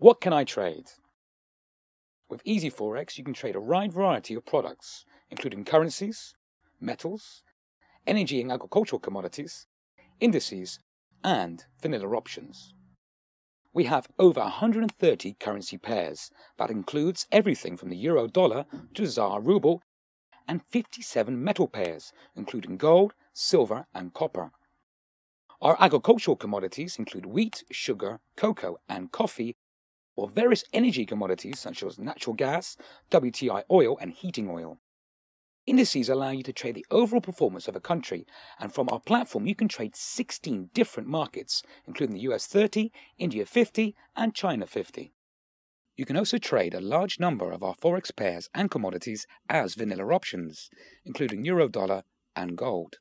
What can I trade? With Easy Forex, you can trade a wide variety of products, including currencies, metals, energy and agricultural commodities, indices, and vanilla options. We have over 130 currency pairs. That includes everything from the euro dollar to ZAR ruble, and 57 metal pairs, including gold, silver, and copper. Our agricultural commodities include wheat, sugar, cocoa, and coffee, or various energy commodities such as natural gas, WTI oil, and heating oil. Indices allow you to trade the overall performance of a country, and from our platform you can trade 16 different markets, including the US 30, India 50, and China 50. You can also trade a large number of our Forex pairs and commodities as vanilla options, including euro dollar and gold.